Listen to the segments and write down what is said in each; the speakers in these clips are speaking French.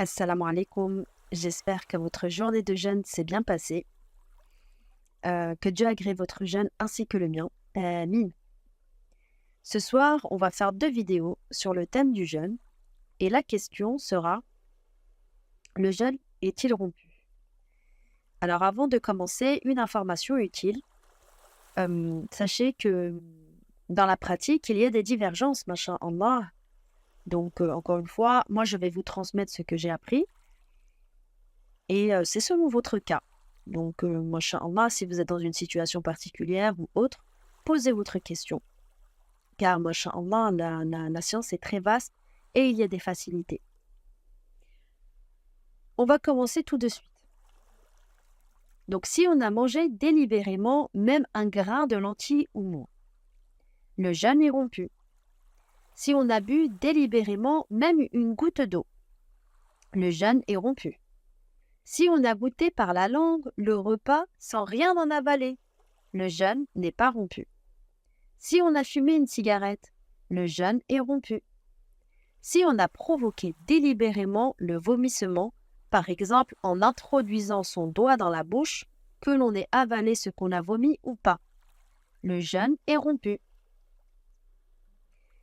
Assalamu alaikum. J'espère que votre journée de jeûne s'est bien passée, que Dieu agrée votre jeûne ainsi que le mien. Amin. Ce soir, on va faire 2 vidéos sur le thème du jeûne et la question sera: le jeûne est-il rompu? Alors avant de commencer, une information utile. Sachez que dans la pratique, il y a des divergences, masha'Allah. Donc encore une fois, moi je vais vous transmettre ce que j'ai appris et c'est selon votre cas. Donc, masha'Allah, si vous êtes dans une situation particulière ou autre, posez votre question. Car, masha'Allah, la science est très vaste et il y a des facilités. On va commencer tout de suite. Donc, si on a mangé délibérément même un grain de lentilles ou moins, le jeûne est rompu. Si on a bu délibérément même une goutte d'eau, le jeûne est rompu. Si on a goûté par la langue le repas sans rien en avaler, le jeûne n'est pas rompu. Si on a fumé une cigarette, le jeûne est rompu. Si on a provoqué délibérément le vomissement, par exemple en introduisant son doigt dans la bouche, que l'on ait avalé ce qu'on a vomi ou pas, le jeûne est rompu.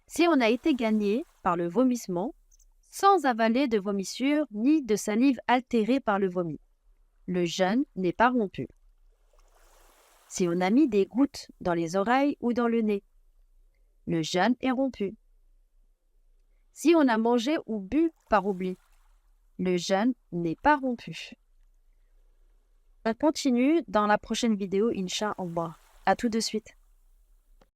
Si on a été gagné par le vomissement, sans avaler de vomissure ni de salive altérée par le vomi, le jeûne n'est pas rompu. Si on a mis des gouttes dans les oreilles ou dans le nez, le jeûne est rompu. Si on a mangé ou bu par oubli, le jeûne n'est pas rompu. On continue dans la prochaine vidéo, Inch'Allah. À tout de suite.